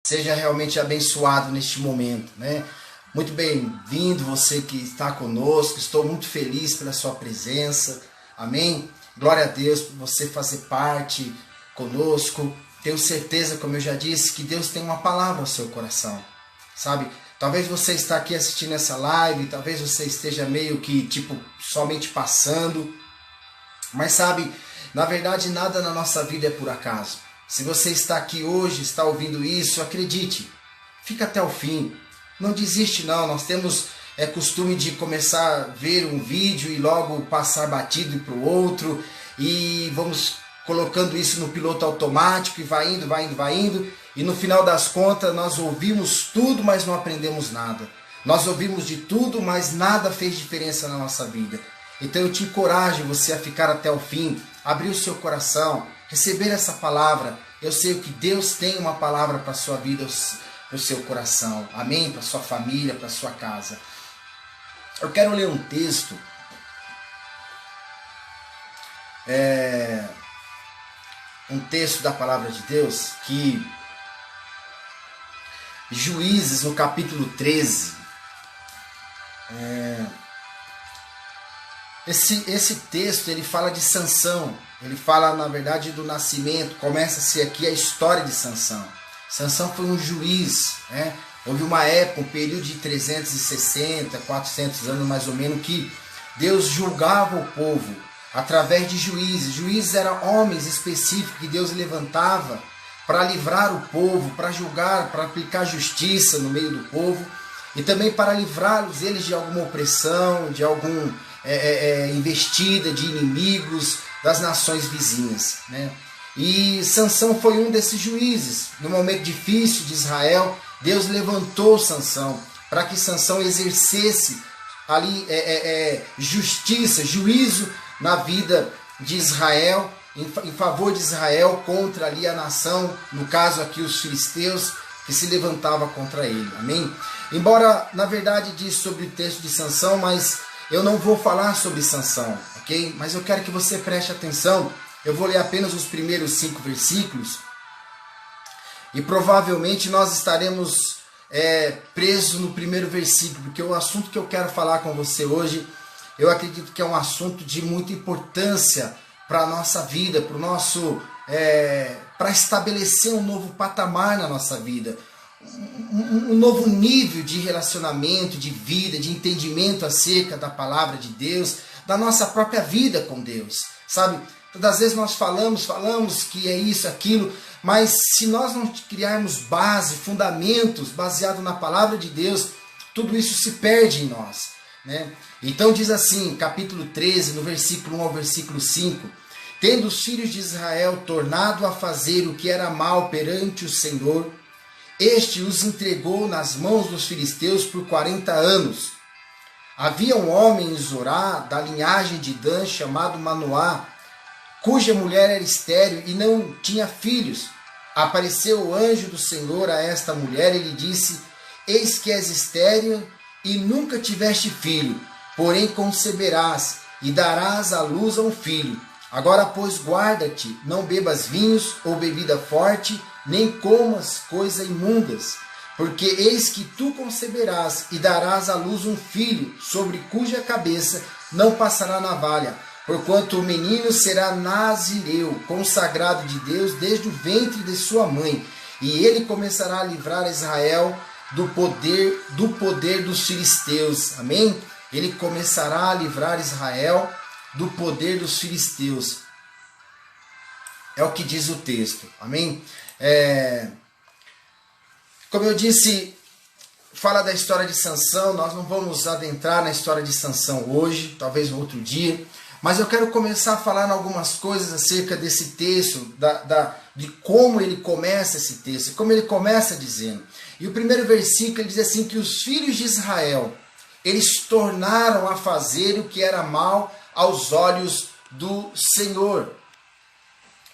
seja realmente abençoado neste momento, né? Muito bem-vindo você que está conosco, estou muito feliz pela sua presença, amém? Glória a Deus por você fazer parte conosco. Tenho certeza, como eu já disse, que Deus tem uma palavra ao seu coração, sabe? Talvez você está aqui assistindo essa live, talvez você esteja meio que, somente passando, mas sabe, na verdade nada na nossa vida é por acaso. Se você está aqui hoje, está ouvindo isso, acredite, fica até o fim. Não desiste não, nós temos costume de começar a ver um vídeo e logo passar batido para o outro e vamos colocando isso no piloto automático e vai indo e no final das contas nós ouvimos tudo, mas não aprendemos nada. Nós ouvimos de tudo, mas nada fez diferença na nossa vida. Então eu te encorajo você a ficar até o fim, abrir o seu coração, receber essa palavra. Eu sei que Deus tem uma palavra para a sua vida, para o seu coração, amém? Para a sua família, para a sua casa. Eu quero ler um texto, da palavra de Deus, que Juízes, no capítulo 13, esse texto ele fala de Sansão, ele fala na verdade do nascimento, começa-se aqui a história de Sansão. Sansão foi um juiz, né? Houve uma época, um período de 360, 400 anos mais ou menos, que Deus julgava o povo através de juízes. Juízes eram homens específicos que Deus levantava para livrar o povo, para julgar, para aplicar justiça no meio do povo e também para livrá-los eles de alguma opressão, de alguma investida de inimigos das nações vizinhas, né? E Sansão foi um desses juízes. No momento difícil de Israel, Deus levantou Sansão para que Sansão exercesse ali justiça, juízo na vida de Israel, em favor de Israel contra ali a nação, no caso aqui os filisteus, que se levantava contra ele, amém? Embora na verdade diz sobre o texto de Sansão, mas eu não vou falar sobre Sansão, ok? Mas eu quero que você preste atenção. Eu vou ler apenas os primeiros 5 versículos e provavelmente nós estaremos presos no primeiro versículo, porque o assunto que eu quero falar com você hoje, eu acredito que é um assunto de muita importância para a nossa vida, para estabelecer um novo patamar na nossa vida, um novo nível de relacionamento, de vida, de entendimento acerca da palavra de Deus, da nossa própria vida com Deus, sabe? Todas vezes nós falamos que é isso, aquilo, mas se nós não criarmos base, fundamentos baseados na palavra de Deus, tudo isso se perde em nós, né? Então diz assim, capítulo 13, no versículo 1 ao versículo 5, tendo os filhos de Israel tornado a fazer o que era mal perante o Senhor, este os entregou nas mãos dos filisteus por 40 anos. Havia um homem em Zorá, da linhagem de Dan, chamado Manoá, cuja mulher era estéril e não tinha filhos. Apareceu o anjo do Senhor a esta mulher e lhe disse, eis que és estéril e nunca tiveste filho, porém conceberás e darás à luz a um filho. Agora, pois, guarda-te, não bebas vinhos ou bebida forte, nem comas coisas imundas, porque eis que tu conceberás e darás à luz um filho, sobre cuja cabeça não passará navalha, porquanto o menino será nazireu, consagrado de Deus desde o ventre de sua mãe, e ele começará a livrar Israel do poder dos filisteus. Amém? Ele começará a livrar Israel do poder dos filisteus. É o que diz o texto. Amém? Como eu disse, fala da história de Sansão. Nós não vamos adentrar na história de Sansão hoje, talvez outro dia. Mas eu quero começar a falar em algumas coisas acerca desse texto, de como ele começa esse texto, como ele começa dizendo. E o primeiro versículo ele diz assim, que os filhos de Israel, eles tornaram a fazer o que era mal aos olhos do Senhor.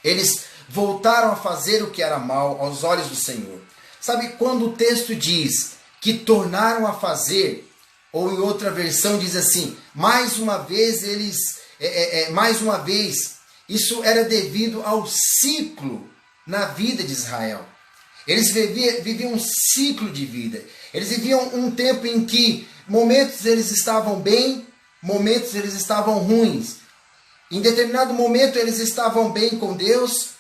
Eles voltaram a fazer o que era mal aos olhos do Senhor. Sabe, quando o texto diz que tornaram a fazer, ou em outra versão diz assim, mais uma vez, isso era devido ao ciclo na vida de Israel. Eles viviam um ciclo de vida. Eles viviam um tempo em que momentos eles estavam bem, momentos eles estavam ruins. Em determinado momento eles estavam bem com Deus,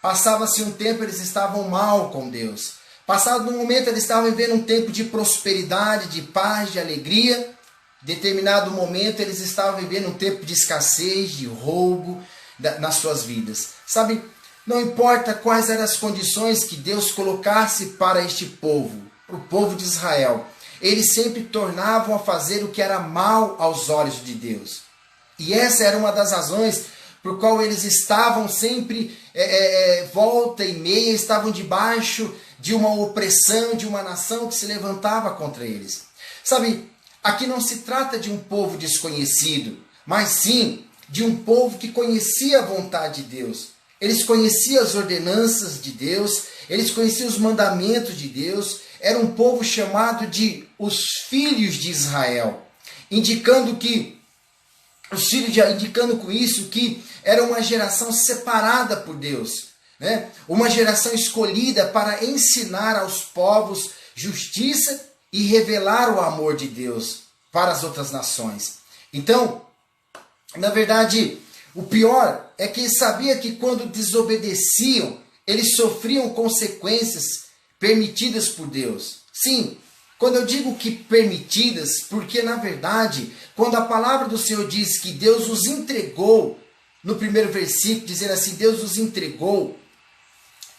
passava-se um tempo eles estavam mal com Deus. Passado um momento eles estavam vivendo um tempo de prosperidade, de paz, de alegria. Em determinado momento eles estavam vivendo um tempo de escassez, de roubo nas suas vidas. Sabe, não importa quais eram as condições que Deus colocasse para este povo, para o povo de Israel, eles sempre tornavam a fazer o que era mal aos olhos de Deus. E essa era uma das razões por qual eles estavam sempre, volta e meia, estavam debaixo de uma opressão, de uma nação que se levantava contra eles. Sabe, aqui não se trata de um povo desconhecido, mas sim de um povo que conhecia a vontade de Deus. Eles conheciam as ordenanças de Deus, eles conheciam os mandamentos de Deus. Era um povo chamado de os filhos de Israel, indicando com isso que era uma geração separada por Deus, né? Uma geração escolhida para ensinar aos povos justiça e revelar o amor de Deus para as outras nações. Então, na verdade, o pior é que ele sabia que quando desobedeciam, eles sofriam consequências permitidas por Deus. Sim, quando eu digo que permitidas, porque na verdade, quando a palavra do Senhor diz que Deus os entregou, no primeiro versículo, dizendo assim, Deus os entregou,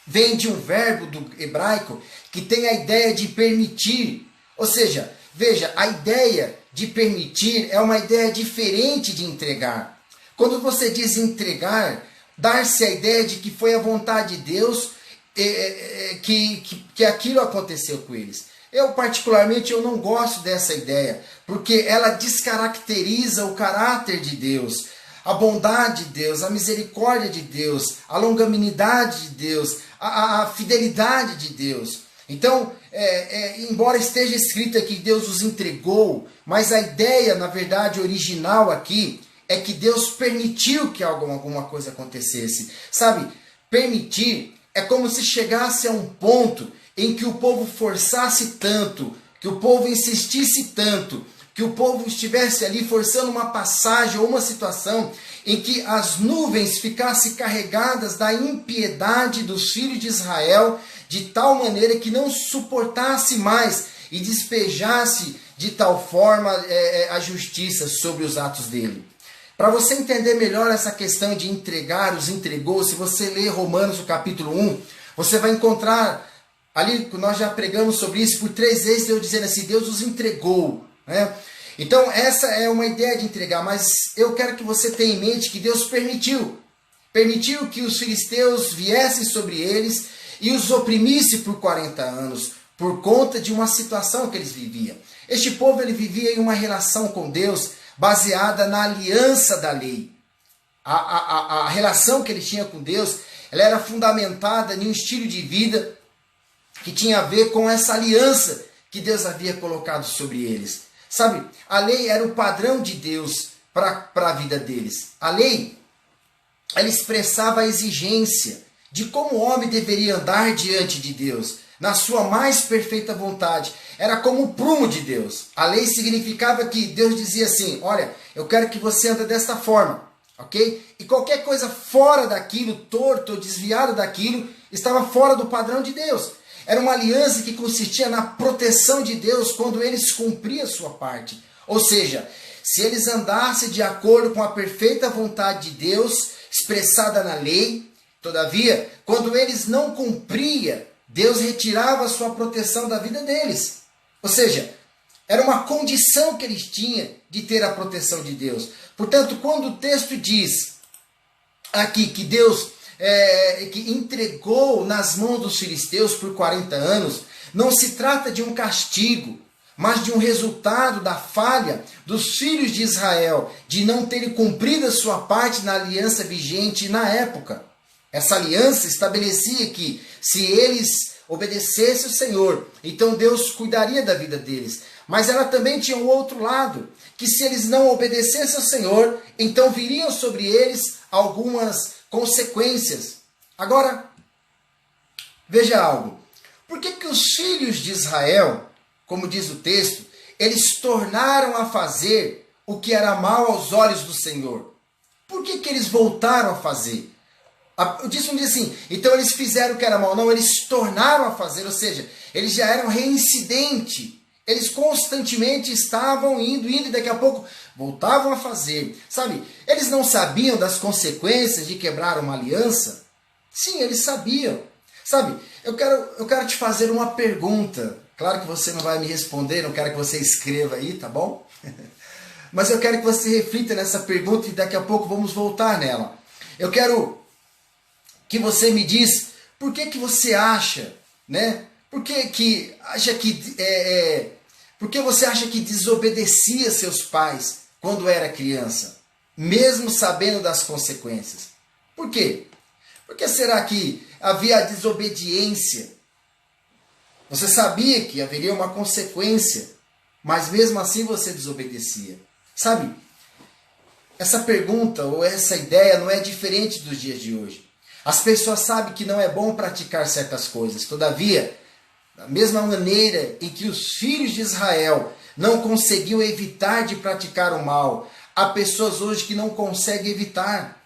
vem de um verbo do hebraico que tem a ideia de permitir. Ou seja, veja, a ideia de permitir é uma ideia diferente de entregar. Quando você diz entregar, dar-se a ideia de que foi a vontade de Deus que aquilo aconteceu com eles. Eu particularmente eu não gosto dessa ideia, porque ela descaracteriza o caráter de Deus, a bondade de Deus, a misericórdia de Deus, a longanimidade de Deus, a fidelidade de Deus. Então, embora esteja escrito aqui que Deus os entregou, mas a ideia, na verdade, original aqui, é que Deus permitiu que alguma coisa acontecesse. Sabe, permitir é como se chegasse a um ponto em que o povo forçasse tanto, que o povo insistisse tanto, que o povo estivesse ali forçando uma passagem ou uma situação em que as nuvens ficassem carregadas da impiedade dos filhos de Israel, de tal maneira que não suportasse mais e despejasse de tal forma a justiça sobre os atos dele. Para você entender melhor essa questão de entregar, os entregou, se você ler Romanos, o capítulo 1, você vai encontrar, ali nós já pregamos sobre isso, por 3 vezes Deus dizendo assim, Deus os entregou, né? Então essa é uma ideia de entregar, mas eu quero que você tenha em mente que Deus permitiu que os filisteus viessem sobre eles e os oprimisse por 40 anos, por conta de uma situação que eles viviam. Este povo ele vivia em uma relação com Deus baseada na aliança da lei. A relação que ele tinha com Deus, ela era fundamentada em um estilo de vida que tinha a ver com essa aliança que Deus havia colocado sobre eles. Sabe, a lei era o padrão de Deus para a vida deles. A lei, ela expressava a exigência de como o homem deveria andar diante de Deus, na sua mais perfeita vontade. Era como o prumo de Deus. A lei significava que Deus dizia assim, olha, eu quero que você ande desta forma, ok? E qualquer coisa fora daquilo, torto ou desviado daquilo, estava fora do padrão de Deus. Era uma aliança que consistia na proteção de Deus quando eles cumpriam a sua parte. Ou seja, se eles andassem de acordo com a perfeita vontade de Deus, expressada na lei, todavia, quando eles não cumpriam, Deus retirava a sua proteção da vida deles. Ou seja, era uma condição que eles tinham de ter a proteção de Deus. Portanto, quando o texto diz aqui que Deus que entregou nas mãos dos filisteus por 40 anos, não se trata de um castigo, mas de um resultado da falha dos filhos de Israel, de não terem cumprido a sua parte na aliança vigente na época. Essa aliança estabelecia que, se eles obedecessem o Senhor, então Deus cuidaria da vida deles. Mas ela também tinha um outro lado, que se eles não obedecessem ao Senhor, então viriam sobre eles algumas consequências. Agora, veja algo. Por que que os filhos de Israel, como diz o texto, eles tornaram a fazer o que era mal aos olhos do Senhor? Por que que eles voltaram a fazer? O texto não diz assim, então eles fizeram o que era mal. Não, eles tornaram a fazer, ou seja, eles já eram reincidentes. Eles constantemente estavam indo, e daqui a pouco voltavam a fazer. Sabe, eles não sabiam das consequências de quebrar uma aliança? Sim, eles sabiam. Sabe, eu quero te fazer uma pergunta. Claro que você não vai me responder, não quero que você escreva aí, tá bom? Mas eu quero que você reflita nessa pergunta e daqui a pouco vamos voltar nela. Eu quero que você me diz por que que você acha, né? Por que você acha que desobedecia seus pais quando era criança, mesmo sabendo das consequências? Por quê? Por que será que havia a desobediência? Você sabia que haveria uma consequência, mas mesmo assim você desobedecia. Sabe, essa pergunta ou essa ideia não é diferente dos dias de hoje. As pessoas sabem que não é bom praticar certas coisas. Todavia, da mesma maneira em que os filhos de Israel não conseguiam evitar de praticar o mal, há pessoas hoje que não conseguem evitar.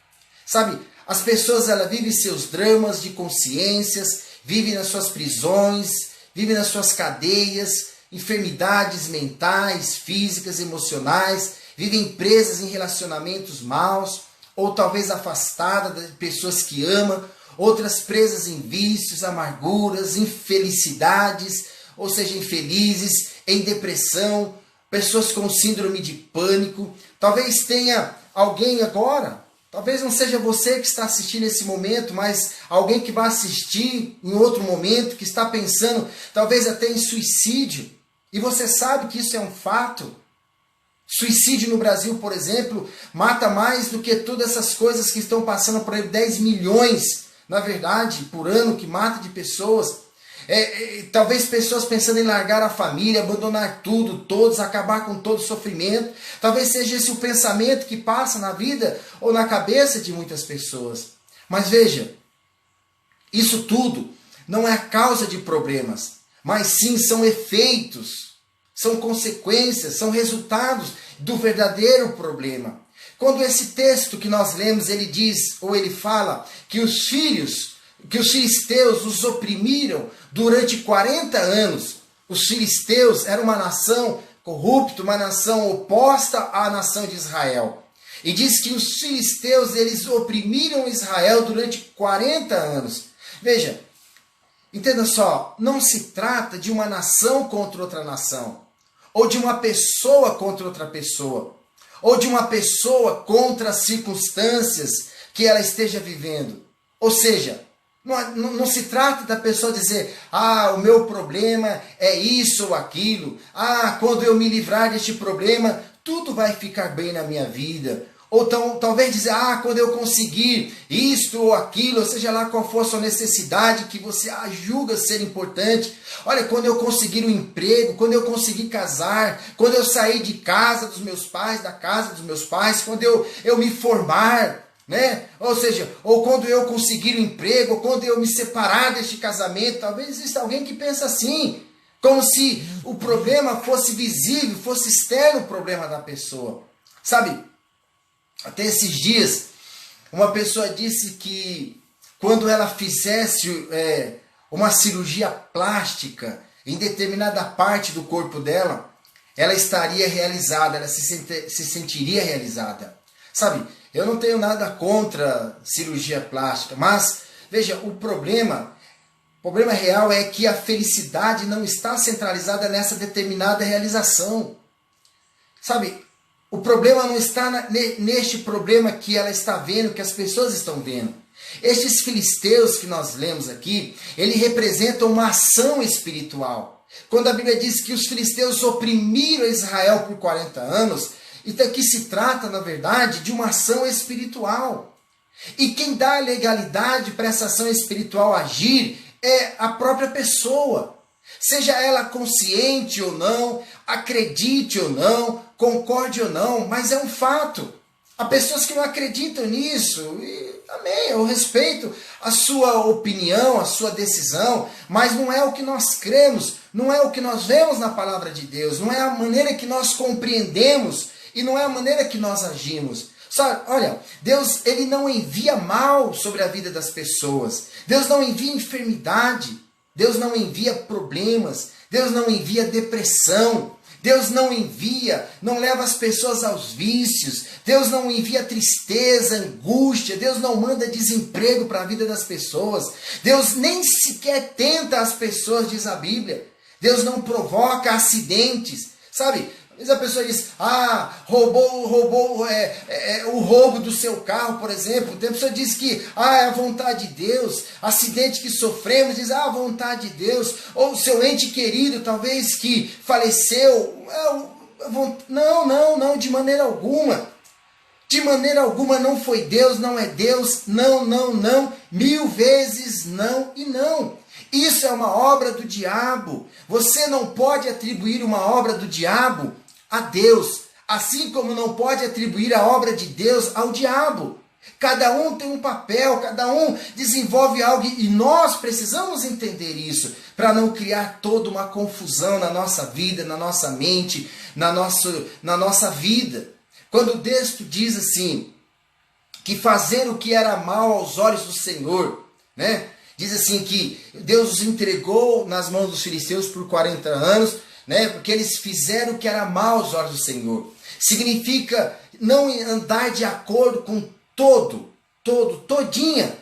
Sabe, as pessoas elas vivem seus dramas de consciências, vivem nas suas prisões, vivem nas suas cadeias, enfermidades mentais, físicas, emocionais, vivem presas em relacionamentos maus, ou talvez afastadas de pessoas que amam, outras presas em vícios, amarguras, infelicidades, ou seja, infelizes, em depressão, pessoas com síndrome de pânico. Talvez tenha alguém agora, talvez não seja você que está assistindo nesse momento, mas alguém que vai assistir em outro momento, que está pensando talvez até em suicídio. E você sabe que isso é um fato. Suicídio no Brasil, por exemplo, mata mais do que todas essas coisas que estão passando por aí, 10 milhões, na verdade, por ano que mata de pessoas. Talvez pessoas pensando em largar a família, abandonar tudo, todos, acabar com todo o sofrimento. Talvez seja esse o pensamento que passa na vida ou na cabeça de muitas pessoas. Mas veja, isso tudo não é a causa de problemas, mas sim são efeitos, são consequências, são resultados do verdadeiro problema. Quando esse texto que nós lemos, ele diz, ou ele fala, que os filisteus os oprimiram durante 40 anos. Os filisteus eram uma nação corrupta, uma nação oposta à nação de Israel. E diz que os filisteus, eles oprimiram Israel durante 40 anos. Veja, entenda só, não se trata de uma nação contra outra nação, ou de uma pessoa contra outra pessoa, ou de uma pessoa contra as circunstâncias que ela esteja vivendo. Ou seja, não se trata da pessoa dizer, o meu problema é isso ou aquilo, quando eu me livrar deste problema, tudo vai ficar bem na minha vida. Ou talvez dizer, quando eu conseguir isto ou aquilo, ou seja lá qual for a sua necessidade que você julga ser importante. Olha, quando eu conseguir um emprego, quando eu conseguir casar, quando eu sair de casa dos meus pais, da casa dos meus pais, quando eu me formar, né? Ou seja, ou quando eu conseguir um emprego, ou quando eu me separar deste casamento. Talvez exista alguém que pensa assim, como se o problema fosse visível, fosse externo o problema da pessoa. Sabe? Até esses dias, uma pessoa disse que quando ela fizesse uma cirurgia plástica em determinada parte do corpo dela, ela estaria realizada, ela se sentiria realizada. Sabe, eu não tenho nada contra cirurgia plástica, mas, veja, o problema real é que a felicidade não está centralizada nessa determinada realização. Sabe, o problema não está neste problema que ela está vendo, que as pessoas estão vendo. Estes filisteus que nós lemos aqui, ele representa uma ação espiritual. Quando a Bíblia diz que os filisteus oprimiram Israel por 40 anos, então aqui se trata, na verdade, de uma ação espiritual. E quem dá a legalidade para essa ação espiritual agir é a própria pessoa. Seja ela consciente ou não, acredite ou não, concorde ou não, mas é um fato. Há pessoas que não acreditam nisso, e amém, eu respeito a sua opinião, a sua decisão, mas não é o que nós cremos, não é o que nós vemos na palavra de Deus, não é a maneira que nós compreendemos e não é a maneira que nós agimos. Sabe, olha, Deus, ele não envia mal sobre a vida das pessoas. Deus não envia enfermidade. Deus não envia problemas. Deus não envia depressão. Deus não envia, não leva as pessoas aos vícios. Deus não envia tristeza, angústia. Deus não manda desemprego para a vida das pessoas. Deus nem sequer tenta as pessoas, diz a Bíblia. Deus não provoca acidentes, sabe? Às vezes a pessoa diz, roubou o roubo do seu carro, por exemplo. A pessoa diz que, é a vontade de Deus. Acidente que sofremos, diz, a vontade de Deus. Ou o seu ente querido, talvez, que faleceu. Não, de maneira alguma. De maneira alguma não foi Deus, não é Deus. Não. 1000 vezes não e não. Isso é uma obra do diabo. Você não pode atribuir uma obra do diabo a Deus, assim como não pode atribuir a obra de Deus ao diabo. Cada um tem um papel, cada um desenvolve algo e nós precisamos entender isso para não criar toda uma confusão na nossa vida, na nossa mente, na nossa vida. Quando o texto diz assim, que fazer o que era mal aos olhos do Senhor, né? Diz assim que Deus os entregou nas mãos dos filisteus por 40 anos, né? Porque eles fizeram o que era mal aos olhos do Senhor. Significa não andar de acordo com todinha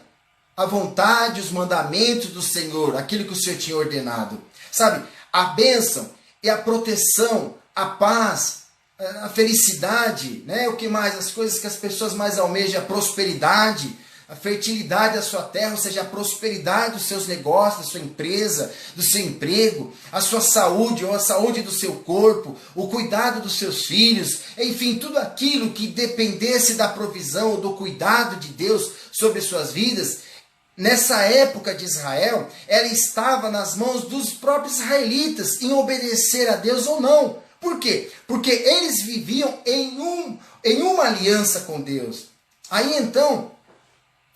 a vontade, os mandamentos do Senhor, aquilo que o Senhor tinha ordenado. Sabe, a bênção e a proteção, a paz, a felicidade, né? O que mais? As coisas que as pessoas mais almejam, a prosperidade, a fertilidade da sua terra, ou seja, a prosperidade dos seus negócios, da sua empresa, do seu emprego, a sua saúde ou a saúde do seu corpo, o cuidado dos seus filhos, enfim, tudo aquilo que dependesse da provisão ou do cuidado de Deus sobre suas vidas. Nessa época de Israel, ela estava nas mãos dos próprios israelitas em obedecer a Deus ou não. Por quê? Porque eles viviam em uma aliança com Deus. Aí então,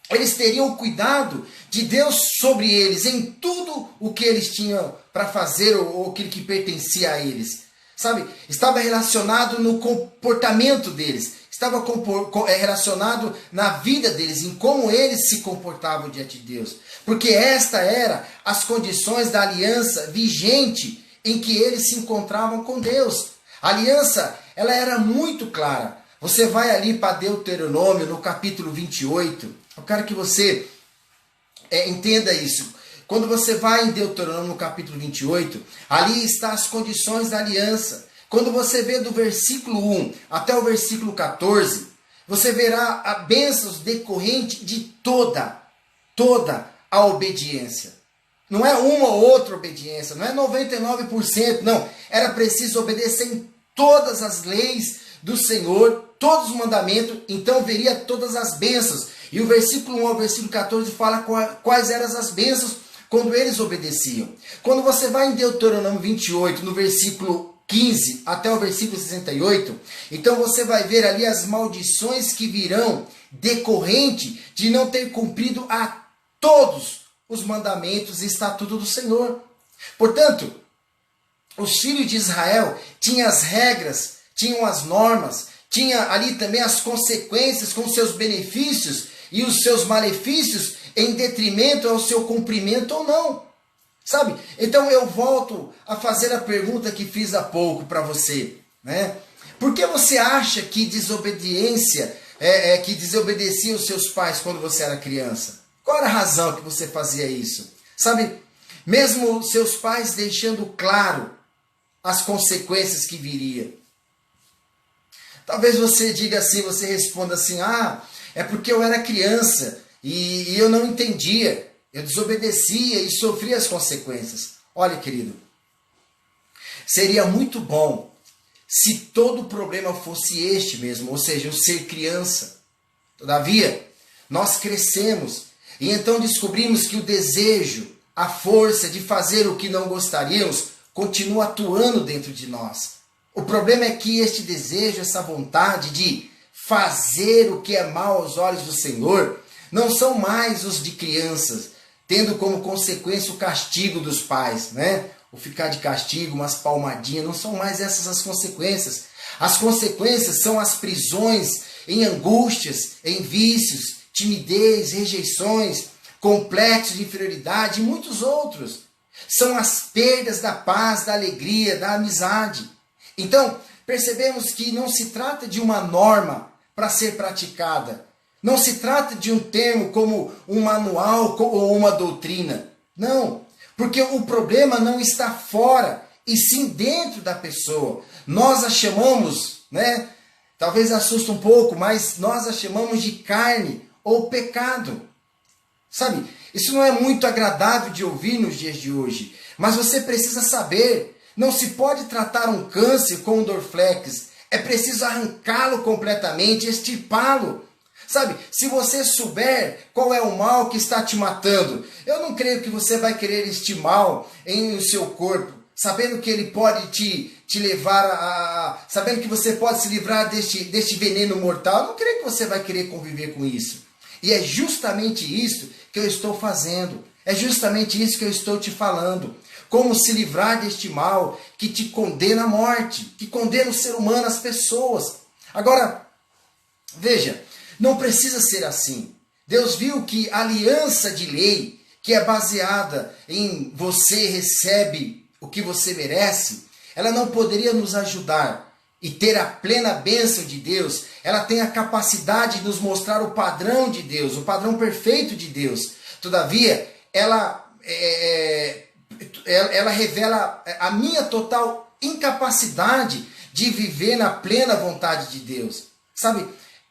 eles teriam o cuidado de Deus sobre eles, em tudo o que eles tinham para fazer ou aquilo que pertencia a eles. Sabe? Estava relacionado no comportamento deles. Estava relacionado na vida deles, em como eles se comportavam diante de Deus. Porque esta era as condições da aliança vigente em que eles se encontravam com Deus. A aliança, ela era muito clara. Você vai ali para Deuteronômio, no capítulo 28. Eu quero que você entenda isso. Quando você vai em Deuteronômio, no capítulo 28, ali estão as condições da aliança. Quando você vê do versículo 1 até o versículo 14, você verá a bênção decorrente de toda a obediência. Não é uma ou outra obediência, não é 99%, não. Era preciso obedecer em todas as leis do Senhor, todos os mandamentos, então veria todas as bênçãos. E o versículo 1 ao versículo 14 fala quais eram as bênçãos quando eles obedeciam. Quando você vai em Deuteronômio 28, no versículo 15 até o versículo 68, então você vai ver ali as maldições que virão decorrente de não ter cumprido a todos os mandamentos e estatutos do Senhor. Portanto, os filhos de Israel tinham as regras, tinham as normas, tinha ali também as consequências com seus benefícios e os seus malefícios em detrimento ao seu cumprimento ou não. Sabe? Então eu volto a fazer a pergunta que fiz há pouco para você, né? Por que você acha que que desobedecia os seus pais quando você era criança? Qual era a razão que você fazia isso? Sabe? Mesmo seus pais deixando claro as consequências que viria. Talvez você diga assim, você responda assim, é porque eu era criança e eu não entendia. Eu desobedecia e sofria as consequências. Olha, querido, seria muito bom se todo o problema fosse este mesmo, ou seja, o ser criança. Todavia, nós crescemos e então descobrimos que o desejo, a força de fazer o que não gostaríamos, continua atuando dentro de nós. O problema é que este desejo, essa vontade de fazer o que é mal aos olhos do Senhor, não são mais os de crianças, tendo como consequência o castigo dos pais, né? O ficar de castigo, umas palmadinhas, não são mais essas as consequências. As consequências são as prisões em angústias, em vícios, timidez, rejeições, complexos de inferioridade e muitos outros. São as perdas da paz, da alegria, da amizade. Então, percebemos que não se trata de uma norma para ser praticada. Não se trata de um termo como um manual ou uma doutrina. Não, porque o problema não está fora, e sim dentro da pessoa. Nós a chamamos, né? Talvez assuste um pouco, mas nós a chamamos de carne ou pecado. Sabe, isso não é muito agradável de ouvir nos dias de hoje. Mas você precisa saber, não se pode tratar um câncer com um Dorflex. É preciso arrancá-lo completamente, extirpá-lo. Sabe, se você souber qual é o mal que está te matando, eu não creio que você vai querer este mal em o seu corpo, sabendo que ele pode te levar sabendo que você pode se livrar deste veneno mortal. Eu não creio que você vai querer conviver com isso. E é justamente isso que eu estou fazendo. É justamente isso que eu estou te falando. Como se livrar deste mal que te condena à morte, que condena o ser humano, as pessoas. Agora, veja, não precisa ser assim. Deus viu que a aliança de lei, que é baseada em você recebe o que você merece, ela não poderia nos ajudar e ter a plena bênção de Deus. Ela tem a capacidade de nos mostrar o padrão de Deus, o padrão perfeito de Deus. Todavia, ela revela a minha total incapacidade de viver na plena vontade de Deus. Sabe?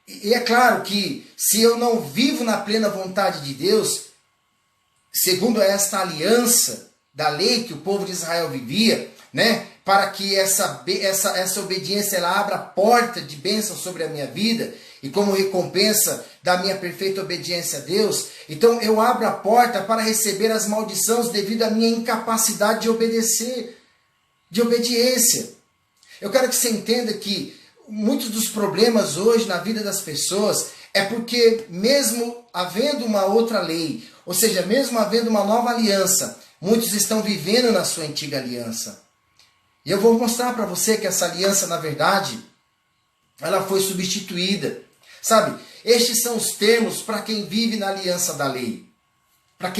E é claro que se eu não vivo na plena vontade de Deus, segundo esta aliança da lei que o povo de Israel vivia, né, para que essa obediência ela abra a porta de bênção sobre a minha vida, e como recompensa da minha perfeita obediência a Deus, então eu abro a porta para receber as maldições devido à minha incapacidade de obedecer, de obediência. Eu quero que você entenda que muitos dos problemas hoje na vida das pessoas é porque mesmo havendo uma outra lei, ou seja, mesmo havendo uma nova aliança, muitos estão vivendo na sua antiga aliança. E eu vou mostrar para você que essa aliança, na verdade, ela foi substituída. Sabe, estes são os termos para quem vive na aliança da lei. Para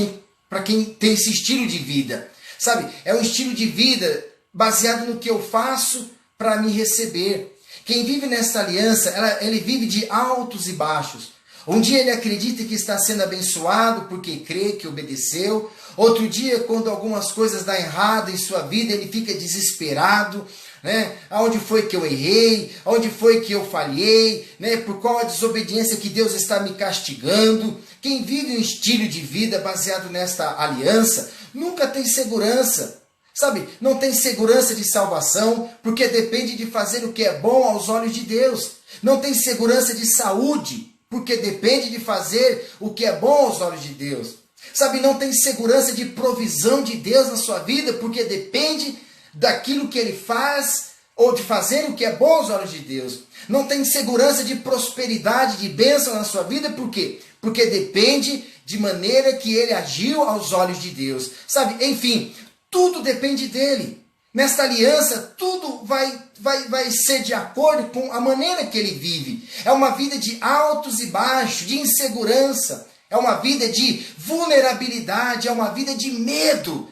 quem tem esse estilo de vida. Sabe, é um estilo de vida baseado no que eu faço para me receber. Quem vive nessa aliança, ele vive de altos e baixos. Um dia ele acredita que está sendo abençoado porque crê que obedeceu. Outro dia, quando algumas coisas dão errado em sua vida, ele fica desesperado, né? Aonde foi que eu errei? Aonde foi que eu falhei? Né? Por qual a desobediência que Deus está me castigando? Quem vive um estilo de vida baseado nesta aliança nunca tem segurança. Sabe, não tem segurança de salvação, porque depende de fazer o que é bom aos olhos de Deus. Não tem segurança de saúde, porque depende de fazer o que é bom aos olhos de Deus. Sabe, não tem segurança de provisão de Deus na sua vida, porque depende daquilo que Ele faz, ou de fazer o que é bom aos olhos de Deus. Não tem segurança de prosperidade, de bênção na sua vida, por quê? Porque depende de maneira que Ele agiu aos olhos de Deus. Sabe, enfim, tudo depende dele. Nesta aliança, tudo vai ser de acordo com a maneira que ele vive. É uma vida de altos e baixos, de insegurança. É uma vida de vulnerabilidade, é uma vida de medo,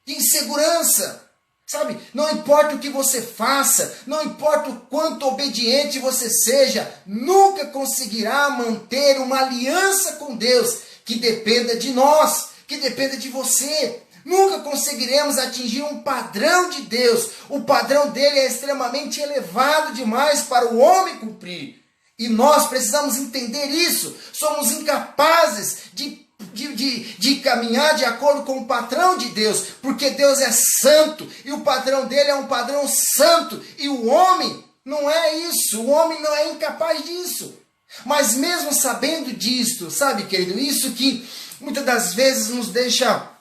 de insegurança. Sabe, não importa o que você faça, não importa o quanto obediente você seja, nunca conseguirá manter uma aliança com Deus que dependa de nós, que dependa de você. Nunca conseguiremos atingir um padrão de Deus. O padrão dele é extremamente elevado demais para o homem cumprir. E nós precisamos entender isso. Somos incapazes de caminhar de acordo com o padrão de Deus. Porque Deus é santo e o padrão dele é um padrão santo. E o homem não é isso. O homem não é incapaz disso. Mas mesmo sabendo disto, sabe, querido, isso que muitas das vezes nos deixa...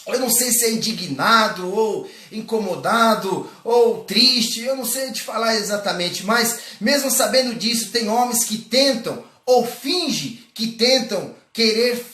Eu não sei se é indignado, ou incomodado, ou triste, eu não sei te falar exatamente, mas mesmo sabendo disso, tem homens que tentam ou finge que tentam querer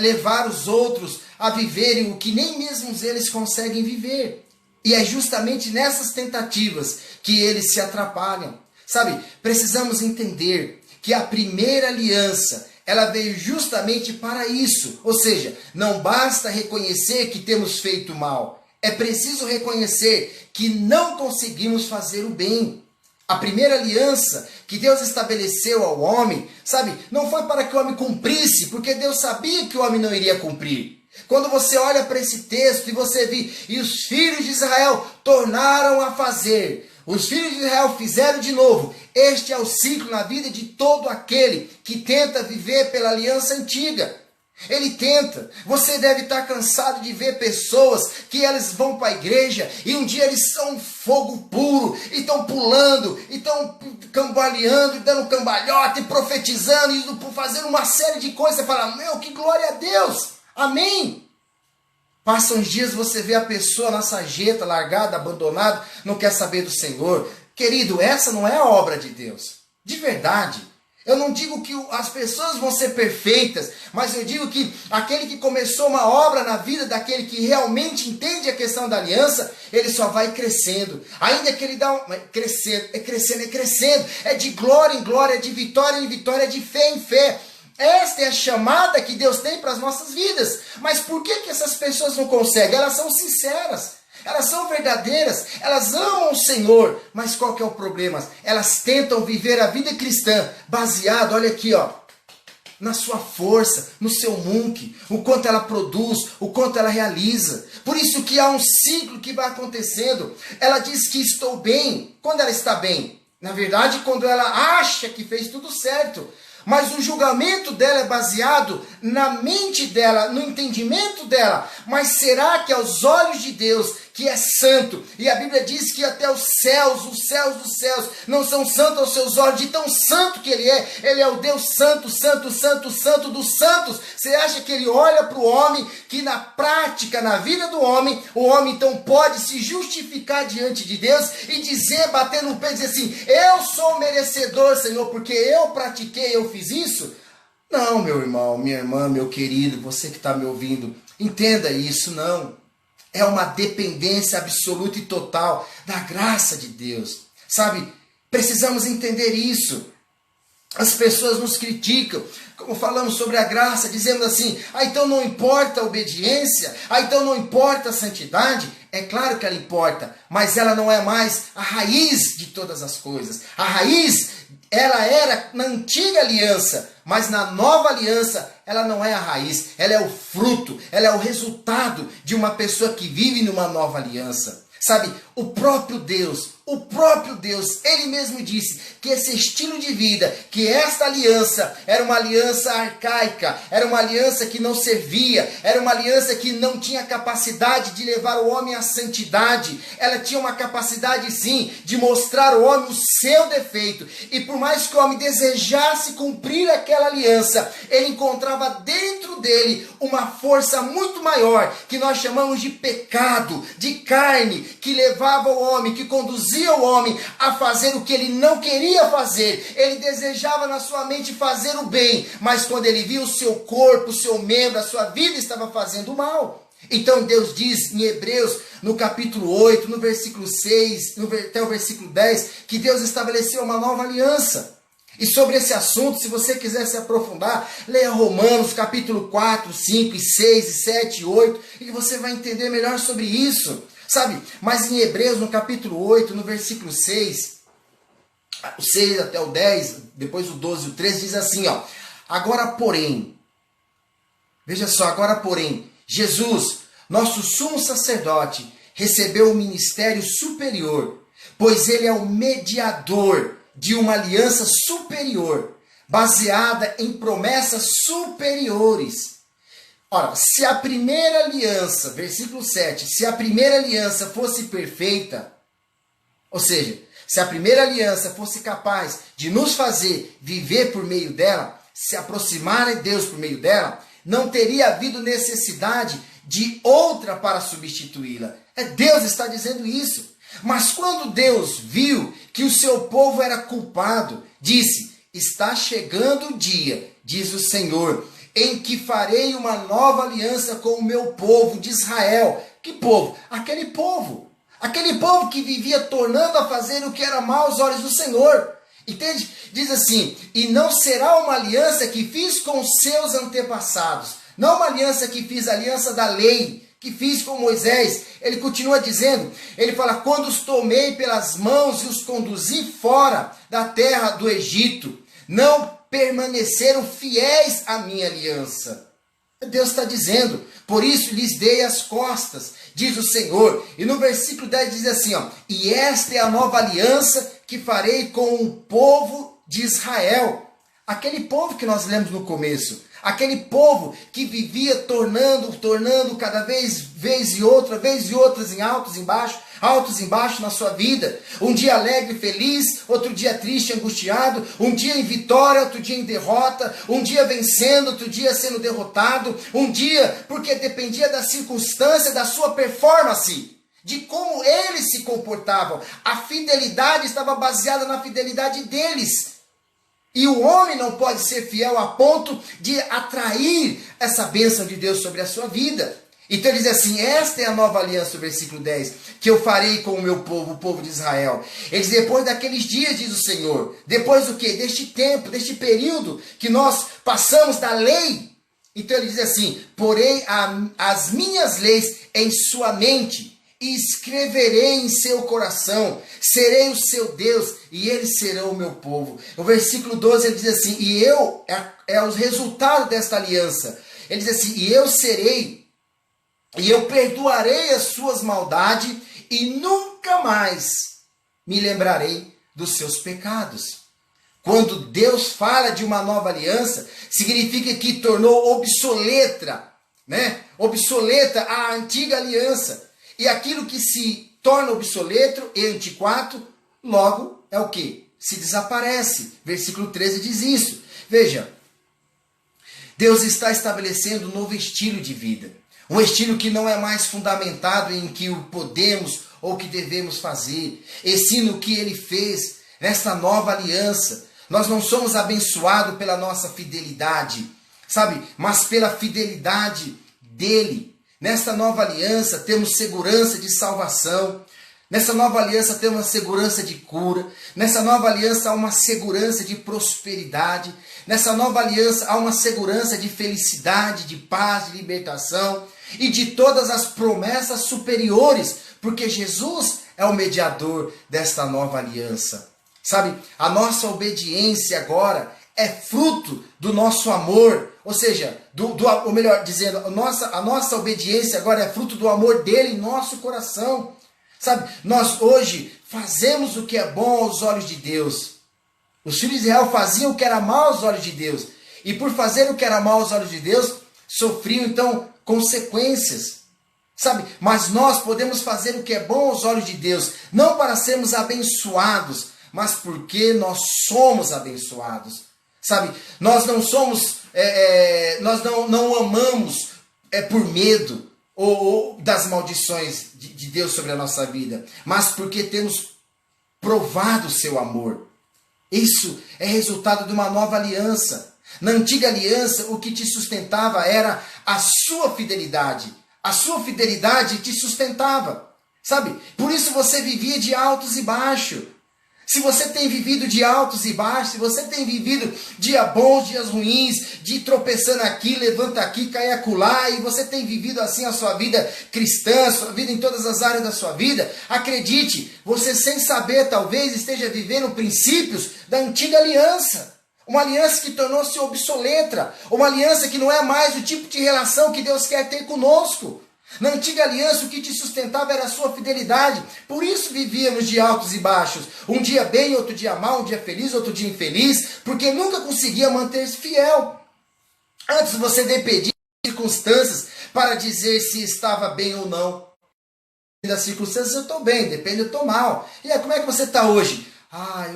levar os outros a viverem o que nem mesmo eles conseguem viver. E é justamente nessas tentativas que eles se atrapalham. Sabe, precisamos entender que a primeira aliança, ela veio justamente para isso. Ou seja, não basta reconhecer que temos feito mal. É preciso reconhecer que não conseguimos fazer o bem. A primeira aliança que Deus estabeleceu ao homem, sabe, não foi para que o homem cumprisse, porque Deus sabia que o homem não iria cumprir. Quando você olha para esse texto e você vê, e os filhos de Israel tornaram a fazer, os filhos de Israel fizeram de novo. Este é o ciclo na vida de todo aquele que tenta viver pela aliança antiga. Ele tenta. Você deve estar cansado de ver pessoas que elas vão para a igreja e um dia eles são fogo puro, e estão pulando, e estão cambaleando, e dando cambalhota, e profetizando, e fazendo uma série de coisas. Você fala, meu, que glória a Deus! Amém! Passam uns dias, você vê a pessoa na sarjeta, largada, abandonada, não quer saber do Senhor. Querido, essa não é a obra de Deus. De verdade. Eu não digo que as pessoas vão ser perfeitas, mas eu digo que aquele que começou uma obra na vida daquele que realmente entende a questão da aliança, ele só vai crescendo. Ainda que ele dá crescendo, é de glória em glória, é de vitória em vitória, é de fé em fé. Esta é a chamada que Deus tem para as nossas vidas. Mas por que essas pessoas não conseguem? Elas são sinceras. Elas são verdadeiras, elas amam o Senhor, mas qual que é o problema? Elas tentam viver a vida cristã baseado, olha aqui, ó, na sua força, no seu munk, o quanto ela produz, o quanto ela realiza. Por isso que há um ciclo que vai acontecendo. Ela diz que estou bem. Quando ela está bem? Na verdade, quando ela acha que fez tudo certo. Mas o julgamento dela é baseado na mente dela, no entendimento dela. Mas será que aos olhos de Deus, que é santo, e a Bíblia diz que até os céus dos céus, não são santos aos seus olhos, de tão santo que Ele é o Deus santo, santo, santo, santo dos santos. Você acha que Ele olha para o homem, que na prática, na vida do homem, o homem então pode se justificar diante de Deus e dizer, bater no peito e dizer assim, eu sou merecedor, Senhor, porque eu pratiquei, eu fiz isso? Não, meu irmão, minha irmã, meu querido, você que está me ouvindo, entenda isso, não. É uma dependência absoluta e total da graça de Deus. Sabe, precisamos entender isso. As pessoas nos criticam, como falamos sobre a graça, dizendo assim, então não importa a obediência, então não importa a santidade. É claro que ela importa, mas ela não é mais a raiz de todas as coisas. A raiz, ela era na antiga aliança, mas na nova aliança, ela não é a raiz, ela é o fruto, ela é o resultado de uma pessoa que vive numa nova aliança. Sabe, o próprio Deus, Ele mesmo disse que esse estilo de vida, que esta aliança era uma aliança arcaica, era uma aliança que não servia, era uma aliança que não tinha capacidade de levar o homem à santidade. Ela tinha uma capacidade sim de mostrar ao homem o seu defeito. E por mais que o homem desejasse cumprir aquela aliança, ele encontrava dentro dele uma força muito maior, que nós chamamos de pecado, de carne, que levava o homem, que conduzia o homem a fazer o que ele não queria fazer. Ele desejava na sua mente fazer o bem, mas quando ele via o seu corpo, o seu membro, a sua vida estava fazendo mal. Então Deus diz em Hebreus, no capítulo 8, no versículo 6, até o versículo 10, que Deus estabeleceu uma nova aliança. E sobre esse assunto, se você quiser se aprofundar, leia Romanos capítulo 4, 5, 6, 7 e 8, e você vai entender melhor sobre isso. Sabe, mas em Hebreus, no capítulo 8, no versículo 6, o 6 até o 10, depois o 12 e o 13, diz assim, ó. Agora, porém, veja só, Jesus, nosso sumo sacerdote, recebeu um ministério superior, pois ele é o mediador de uma aliança superior, baseada em promessas superiores. Ora, se a primeira aliança, versículo 7, se a primeira aliança fosse perfeita, ou seja, se a primeira aliança fosse capaz de nos fazer viver por meio dela, se aproximar de Deus por meio dela, não teria havido necessidade de outra para substituí-la. Deus está dizendo isso. Mas quando Deus viu que o seu povo era culpado, disse, está chegando o dia, diz o Senhor, em que farei uma nova aliança com o meu povo de Israel. Que povo? Aquele povo. Aquele povo que vivia tornando a fazer o que era mal aos olhos do Senhor. Entende? Diz assim, e não será uma aliança que fiz com os seus antepassados. Não uma aliança que fiz, a aliança da lei, que fiz com Moisés. Ele continua dizendo, ele fala, quando os tomei pelas mãos e os conduzi fora da terra do Egito, não permaneceram fiéis à minha aliança. Deus está dizendo, por isso lhes dei as costas, diz o Senhor. E no versículo 10 diz assim, ó, e esta é a nova aliança que farei com o povo de Israel. Aquele povo que nós lemos no começo. Aquele povo que vivia tornando cada vez e outras em altos e baixos na sua vida. Um dia alegre e feliz, outro dia triste e angustiado, um dia em vitória, outro dia em derrota, um dia vencendo, outro dia sendo derrotado, um dia porque dependia da circunstância, da sua performance, de como eles se comportavam. A fidelidade estava baseada na fidelidade deles. E o homem não pode ser fiel a ponto de atrair essa bênção de Deus sobre a sua vida. Então ele diz assim, esta é a nova aliança, o versículo 10, que eu farei com o meu povo, o povo de Israel. Ele diz, depois daqueles dias, diz o Senhor, depois do quê? Deste tempo, deste período que nós passamos da lei. Então ele diz assim, porei as minhas leis em sua mente, e escreverei em seu coração, serei o seu Deus, e eles serão o meu povo. O versículo 12 ele diz assim, e eu, é o resultado desta aliança, ele diz assim, e eu serei, e eu perdoarei as suas maldades, e nunca mais me lembrarei dos seus pecados. Quando Deus fala de uma nova aliança, significa que tornou obsoleta, né? Obsoleta a antiga aliança. E aquilo que se torna obsoleto e antiquado, logo é o que? Se desaparece. Versículo 13 diz isso. Veja, Deus está estabelecendo um novo estilo de vida. Um estilo que não é mais fundamentado em que o podemos ou o que devemos fazer. E sim no que Ele fez nesta nova aliança. Nós não somos abençoados pela nossa fidelidade, sabe? Mas pela fidelidade dEle. Nesta nova aliança temos segurança de salvação. Nessa nova aliança temos uma segurança de cura. Nessa nova aliança há uma segurança de prosperidade. Nessa nova aliança há uma segurança de felicidade, de paz, de libertação e de todas as promessas superiores, porque Jesus é o mediador desta nova aliança. Sabe, a nossa obediência agora é fruto do nosso amor, ou seja, ou melhor dizendo, a nossa obediência agora é fruto do amor dele em nosso coração. Sabe, nós hoje fazemos o que é bom aos olhos de Deus. Os filhos de Israel faziam o que era mal aos olhos de Deus. E por fazer o que era mal aos olhos de Deus, sofriam então consequências. Sabe, mas nós podemos fazer o que é bom aos olhos de Deus, não para sermos abençoados, mas porque nós somos abençoados. Sabe, nós não somos, nós não amamos por medo ou das maldições de Deus sobre a nossa vida, mas porque temos provado o seu amor. Isso é resultado de uma nova aliança. Na antiga aliança, o que te sustentava era a sua fidelidade. A sua fidelidade te sustentava. Sabe, por isso você vivia de altos e baixos. Se você tem vivido de altos e baixos, se você tem vivido dias bons, dias ruins, de tropeçando aqui, levanta aqui, cai acolá, e você tem vivido assim a sua vida cristã, a sua vida em todas as áreas da sua vida, acredite, você sem saber talvez esteja vivendo princípios da antiga aliança. Uma aliança que tornou-se obsoleta, uma aliança que não é mais o tipo de relação que Deus quer ter conosco. Na antiga aliança, o que te sustentava era a sua fidelidade. Por isso vivíamos de altos e baixos. Um dia bem, outro dia mal, um dia feliz, outro dia infeliz, porque nunca conseguia manter-se fiel. Antes você dependia de circunstâncias para dizer se estava bem ou não. Das circunstâncias eu estou bem, depende eu estou mal. E aí, como é que você está hoje?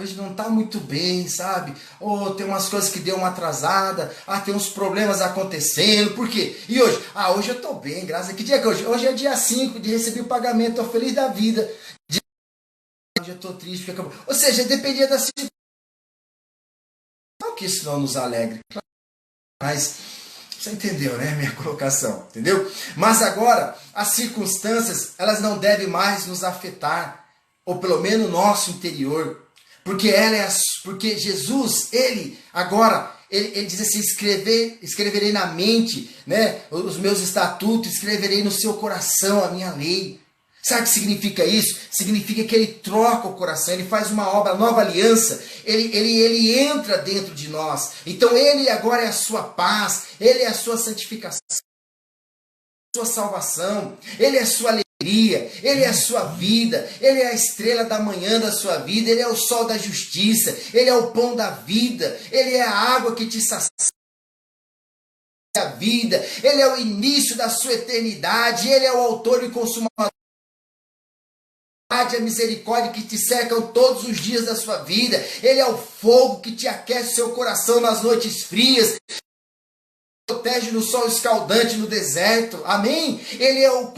Hoje não está muito bem, sabe? Tem umas coisas que deu uma atrasada. tem uns problemas acontecendo. Por quê? E hoje? Hoje eu estou bem, graças a Deus. Que dia que é hoje? Hoje é dia 5 de receber o pagamento. Estou feliz da vida. Hoje eu estou triste porque acabou. Ou seja, dependia da situação. que isso não nos alegre. Mas você entendeu, né, minha colocação, entendeu? Mas agora, as circunstâncias, elas não devem mais nos afetar, ou pelo menos o nosso interior, porque porque Jesus, ele diz assim: escreverei na mente, né, os meus estatutos, escreverei no seu coração a minha lei. Sabe o que significa isso? Significa que ele troca o coração, ele faz uma obra, nova aliança, ele entra dentro de nós. Então ele agora é a sua paz, ele é a sua santificação, a sua salvação, ele é a sua alegria, ele é a sua vida, ele é a estrela da manhã da sua vida, ele é o sol da justiça, ele é o pão da vida, ele é a água que te sacia a vida, ele é o início da sua eternidade, ele é o autor e consumador, a misericórdia que te cercam todos os dias da sua vida. Ele é o fogo que te aquece seu coração nas noites frias, protege no sol escaldante no deserto. Amém? Ele é o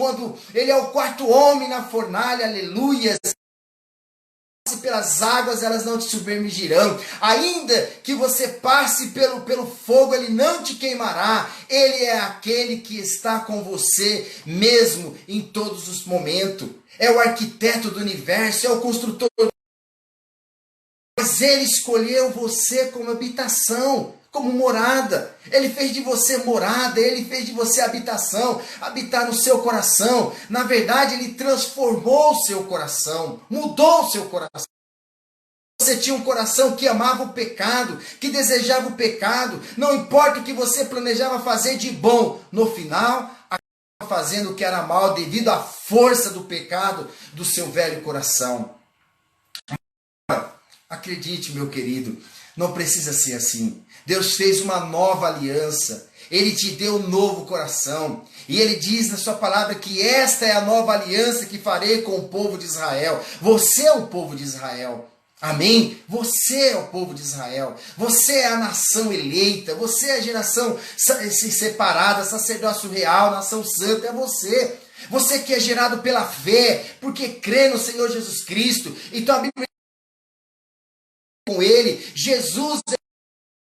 quarto homem na fornalha. Aleluia. Pelas águas elas não te submergirão, ainda que você passe pelo fogo, ele não te queimará. Ele é aquele que está com você mesmo em todos os momentos. É o arquiteto do universo, é o construtor. Mas ele escolheu você como habitação, como morada. Ele fez de você morada, ele fez de você habitação, habitar no seu coração. Na verdade, ele transformou o seu coração, mudou o seu coração. Você tinha um coração que amava o pecado, que desejava o pecado. Não importa o que você planejava fazer de bom, no final, acaba fazendo o que era mal devido à força do pecado do seu velho coração. Acredite, meu querido, não precisa ser assim. Deus fez uma nova aliança. Ele te deu um novo coração. E ele diz na sua palavra que esta é a nova aliança que farei com o povo de Israel. Você é o povo de Israel. Amém? Você é o povo de Israel. Você é a nação eleita. Você é a geração separada, sacerdócio real, nação santa. É você. Você que é gerado pela fé, porque crê no Senhor Jesus Cristo. Então a Bíblia com ele, Jesus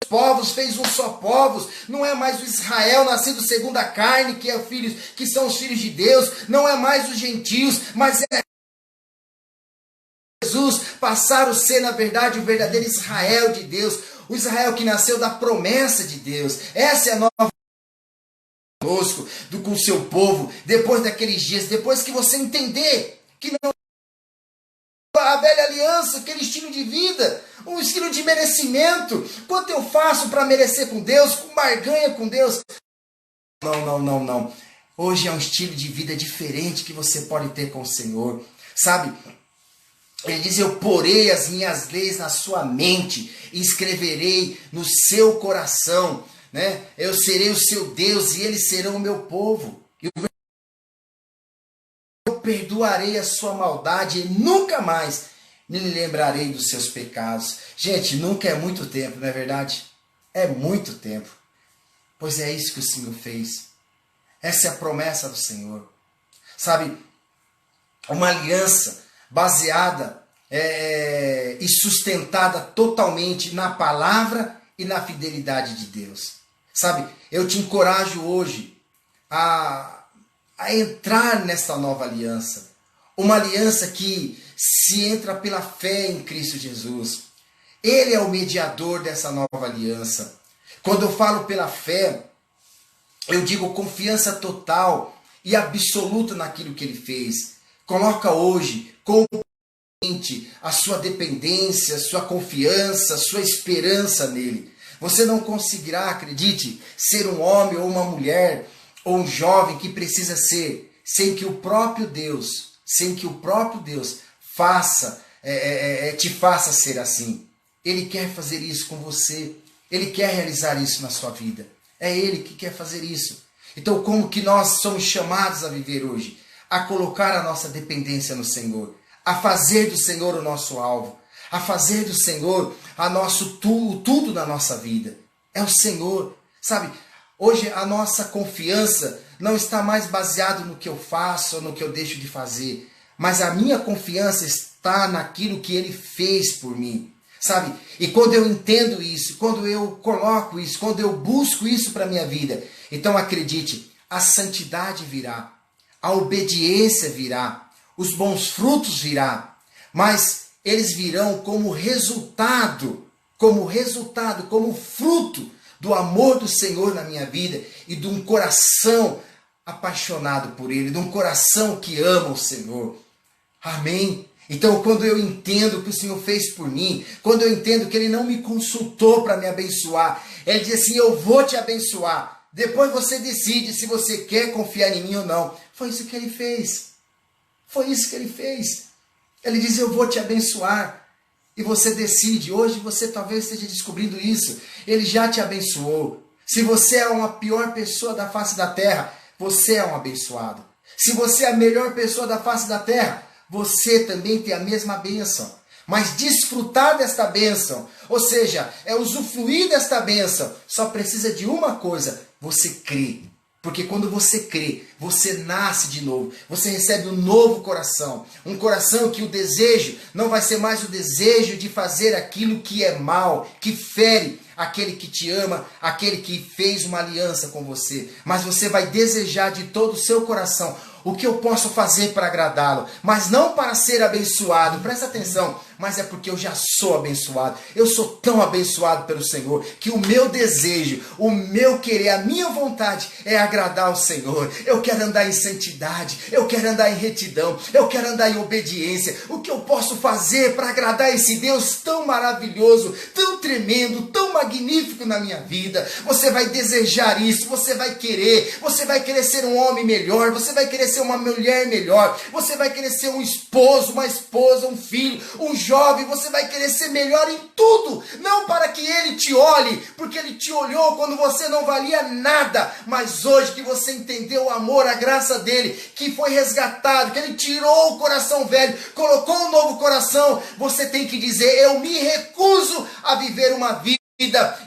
povos, fez um só povos, não é mais o Israel nascido segundo a carne, que são os filhos de Deus, não é mais os gentios, mas é Jesus, passaram a ser na verdade o verdadeiro Israel de Deus, o Israel que nasceu da promessa de Deus. Essa é a nova conosco, com o seu povo, depois daqueles dias, depois que você entender que não a velha aliança, aquele estilo de vida, um estilo de merecimento. Quanto eu faço para merecer com Deus, com barganha com Deus? Não. Hoje é um estilo de vida diferente que você pode ter com o Senhor. Sabe? Ele diz: eu porei as minhas leis na sua mente e escreverei no seu coração. Né? Eu serei o seu Deus e eles serão o meu povo. Eu perdoarei a sua maldade e nunca mais me lembrarei dos seus pecados. Gente, nunca é muito tempo, não é verdade? É muito tempo. Pois é isso que o Senhor fez. Essa é a promessa do Senhor. Sabe, uma aliança baseada e sustentada totalmente na palavra e na fidelidade de Deus. Sabe, eu te encorajo hoje a entrar nesta nova aliança. Uma aliança que se entra pela fé em Cristo Jesus. Ele é o mediador dessa nova aliança. Quando eu falo pela fé, eu digo confiança total e absoluta naquilo que ele fez. Coloca hoje completamente a sua dependência, a sua confiança, a sua esperança nele. Você não conseguirá, acredite, ser um homem ou uma mulher ou um jovem que precisa ser, sem que o próprio Deus te faça ser assim. Ele quer fazer isso com você. Ele quer realizar isso na sua vida. É Ele que quer fazer isso. Então, como que nós somos chamados a viver hoje? A colocar a nossa dependência no Senhor. A fazer do Senhor o nosso alvo. A fazer do Senhor tudo na nossa vida. É o Senhor. Sabe, hoje a nossa confiança não está mais baseada no que eu faço ou no que eu deixo de fazer. Mas a minha confiança está naquilo que Ele fez por mim. sabe? E quando eu entendo isso, quando eu coloco isso, quando eu busco isso para a minha vida, então acredite, a santidade virá, a obediência virá, os bons frutos virá, mas eles virão como resultado, como fruto do amor do Senhor na minha vida e de um coração apaixonado por Ele, de um coração que ama o Senhor. Amém? Então, quando eu entendo o que o Senhor fez por mim, quando eu entendo que Ele não me consultou para me abençoar, Ele diz assim, eu vou te abençoar. Depois você decide se você quer confiar em mim ou não. Foi isso que Ele fez. Foi isso que Ele fez. Ele diz, eu vou te abençoar. E você decide. Hoje você talvez esteja descobrindo isso. Ele já te abençoou. Se você é uma pior pessoa da face da terra, você é um abençoado. Se você é a melhor pessoa da face da terra, você também tem a mesma bênção. Mas desfrutar desta bênção, ou seja, é usufruir desta bênção, só precisa de uma coisa, você crê. Porque quando você crê, você nasce de novo, você recebe um novo coração. Um coração que o desejo não vai ser mais o desejo de fazer aquilo que é mal, que fere aquele que te ama, aquele que fez uma aliança com você. Mas você vai desejar de todo o seu coração o que eu posso fazer para agradá-lo, mas não para ser abençoado. Presta atenção, mas é porque eu já sou abençoado. Eu sou tão abençoado pelo Senhor que o meu desejo, o meu querer, a minha vontade é agradar ao Senhor. Eu quero andar em santidade, eu quero andar em retidão, eu quero andar em obediência. O que eu posso fazer para agradar esse Deus tão maravilhoso, tão tremendo, tão magnífico na minha vida? Você vai desejar isso, você vai querer ser um homem melhor, você vai querer ser uma mulher melhor, você vai querer ser um esposo, uma esposa, um filho, um jovem, você vai querer ser melhor em tudo, não para que ele te olhe, porque ele te olhou quando você não valia nada, mas hoje que você entendeu o amor, a graça dele, que foi resgatado, que ele tirou o coração velho, colocou um novo coração, você tem que dizer, eu me recuso a viver uma vida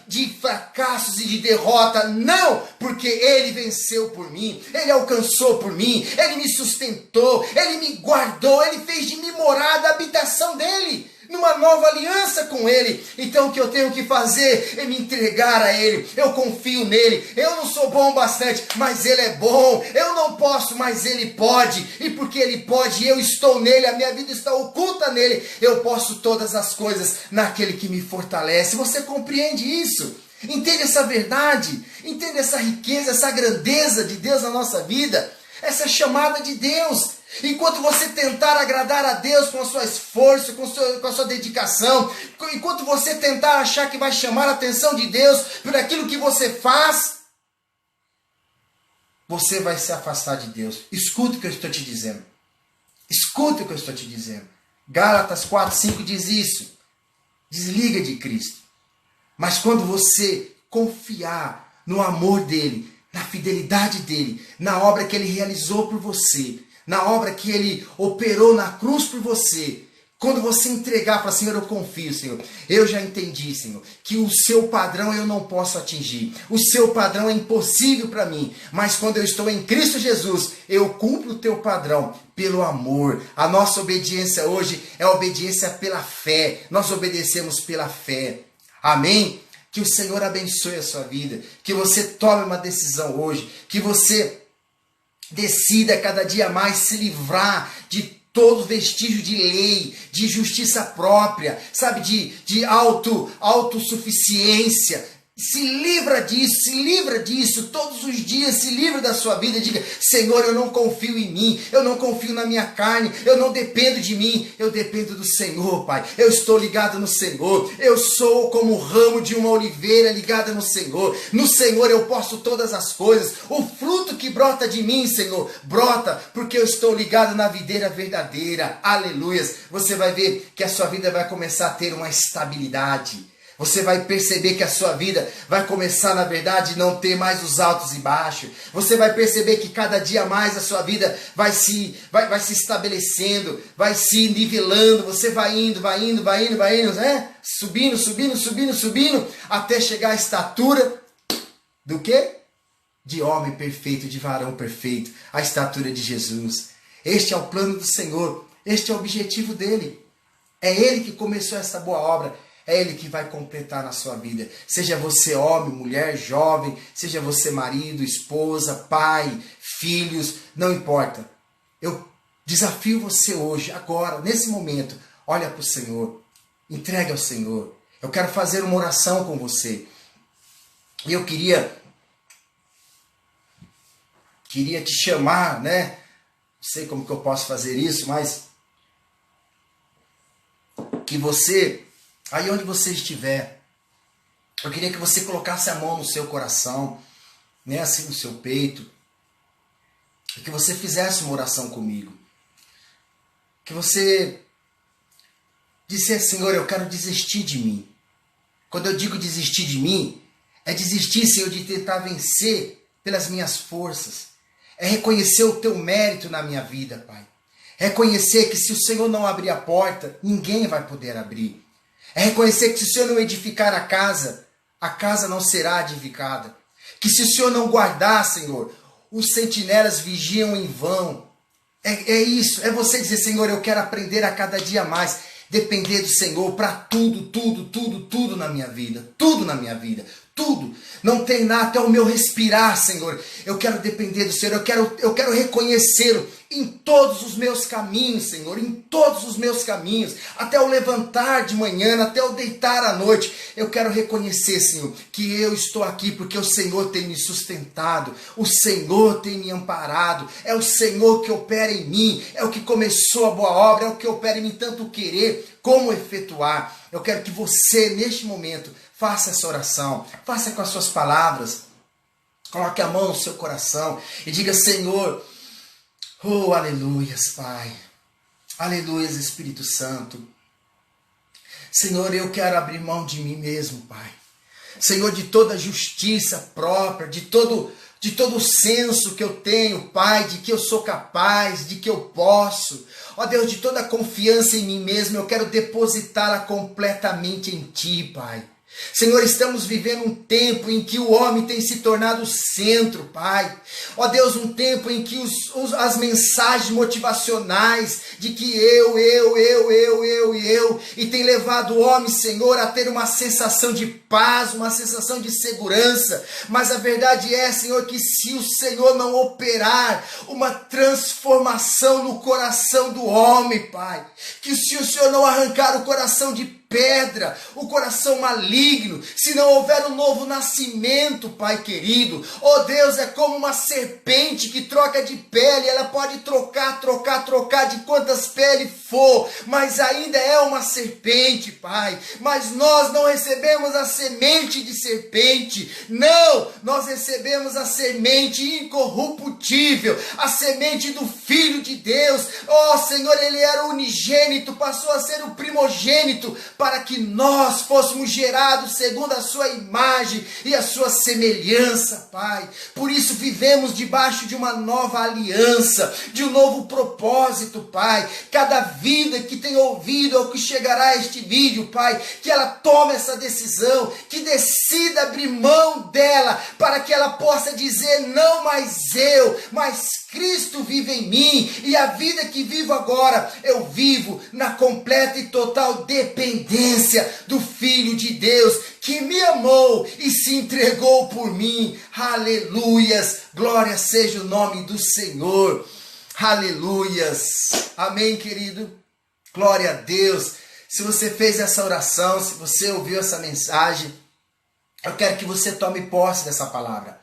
de fracassos e de derrota, não, porque Ele venceu por mim, Ele alcançou por mim, Ele me sustentou, Ele me guardou, Ele fez de mim morada, a habitação dEle, numa nova aliança com Ele. Então o que eu tenho que fazer é me entregar a Ele, eu confio nele, eu não sou bom bastante, mas Ele é bom, eu não posso, mas Ele pode, e porque Ele pode, eu estou nele, a minha vida está oculta nele, eu posso todas as coisas naquele que me fortalece. Você compreende isso? Entende essa verdade? Entende essa riqueza, essa grandeza de Deus na nossa vida? Essa chamada de Deus. Enquanto você tentar agradar a Deus com o seu esforço, com a sua dedicação, enquanto você tentar achar que vai chamar a atenção de Deus por aquilo que você faz, você vai se afastar de Deus. Escuta o que eu estou te dizendo. Escuta o que eu estou te dizendo. Gálatas 4:5 diz isso. Desliga de Cristo. Mas quando você confiar no amor dele, na fidelidade dele, na obra que ele realizou por você, na obra que Ele operou na cruz por você, quando você entregar para Senhor, eu confio, Senhor, eu já entendi, Senhor, que o seu padrão eu não posso atingir, o seu padrão é impossível para mim, mas quando eu estou em Cristo Jesus, eu cumpro o teu padrão pelo amor. A nossa obediência hoje é obediência pela fé, nós obedecemos pela fé, amém? Que o Senhor abençoe a sua vida, que você tome uma decisão hoje, que você decida cada dia mais se livrar de todo vestígio de lei, de justiça própria, sabe, de autossuficiência. Se livra disso, todos os dias, se livra da sua vida, diga, Senhor, eu não confio em mim, eu não confio na minha carne, eu não dependo de mim, eu dependo do Senhor, Pai, eu estou ligado no Senhor, eu sou como o ramo de uma oliveira ligada no Senhor eu posso todas as coisas, o fruto que brota de mim, Senhor, brota porque eu estou ligado na videira verdadeira, aleluias, você vai ver que a sua vida vai começar a ter uma estabilidade. Você vai perceber que a sua vida vai começar, na verdade, não ter mais os altos e baixos. Você vai perceber que cada dia mais a sua vida vai se estabelecendo, vai se nivelando. Você vai indo, né? Subindo, até chegar à estatura do quê? De homem perfeito, de varão perfeito. A estatura de Jesus. Este é o plano do Senhor. Este é o objetivo dele. É Ele que começou essa boa obra. É Ele que vai completar na sua vida. Seja você homem, mulher, jovem, seja você marido, esposa, pai, filhos, não importa. Eu desafio você hoje, agora, nesse momento, olha para o Senhor, entregue ao Senhor. Eu quero fazer uma oração com você. E eu queria te chamar, né? Não sei como que eu posso fazer isso, mas que você, aí onde você estiver, eu queria que você colocasse a mão no seu coração, né? Assim no seu peito, e que você fizesse uma oração comigo. Que você dissesse: Senhor, eu quero desistir de mim. Quando eu digo desistir de mim, é desistir, Senhor, de tentar vencer pelas minhas forças. É reconhecer o teu mérito na minha vida, Pai. Reconhecer que se o Senhor não abrir a porta, ninguém vai poder abrir. É reconhecer que se o Senhor não edificar a casa não será edificada. Que se o Senhor não guardar, Senhor, os sentinelas vigiam em vão. É isso, é você dizer: Senhor, eu quero aprender a cada dia mais, depender do Senhor para tudo na minha vida. Tudo na minha vida. Tudo. Não tem nada, até o meu respirar, Senhor. Eu quero depender do Senhor. Eu quero reconhecê-lo em todos os meus caminhos, Senhor. Em todos os meus caminhos. Até o levantar de manhã, até o deitar à noite. Eu quero reconhecer, Senhor, que eu estou aqui porque o Senhor tem me sustentado. O Senhor tem me amparado. É o Senhor que opera em mim. É o que começou a boa obra. É o que opera em mim, tanto querer como efetuar. Eu quero que você, neste momento, faça essa oração, faça com as suas palavras, coloque a mão no seu coração e diga: Senhor, oh, aleluias, Pai, aleluias, Espírito Santo. Senhor, eu quero abrir mão de mim mesmo, Pai. Senhor, de toda justiça própria, de todo o senso que eu tenho, Pai, de que eu sou capaz, de que eu posso. Ó Deus, de toda a confiança em mim mesmo, eu quero depositá-la completamente em Ti, Pai. Senhor, estamos vivendo um tempo em que o homem tem se tornado o centro, Pai. Ó Deus, um tempo em que as mensagens motivacionais de que eu, e tem levado o homem, Senhor, a ter uma sensação de paz, uma sensação de segurança. Mas a verdade é, Senhor, que se o Senhor não operar uma transformação no coração do homem, Pai, que se o Senhor não arrancar o coração de pedra, o coração maligno, se não houver um novo nascimento, Pai querido, ó Deus, é como uma serpente que troca de pele. Ela pode trocar de quantas peles for, mas ainda é uma serpente, Pai. Mas nós não recebemos a semente de serpente, não, nós recebemos a semente incorruptível, a semente do Filho de Deus. Ó Senhor, Ele era unigênito, passou a ser o primogênito, para que nós fôssemos gerados segundo a sua imagem e a sua semelhança, Pai. Por isso vivemos debaixo de uma nova aliança, de um novo propósito, Pai. Cada vida que tem ouvido ou que chegará a este vídeo, Pai, que ela tome essa decisão, que decida abrir mão dela, para que ela possa dizer: não mais eu, mas Cristo vive em mim, e a vida que vivo agora, eu vivo na completa e total dependência do Filho de Deus, que me amou e se entregou por mim. Aleluias, glória seja o nome do Senhor. Aleluias, amém, querido, glória a Deus. Se você fez essa oração, se você ouviu essa mensagem, eu quero que você tome posse dessa palavra.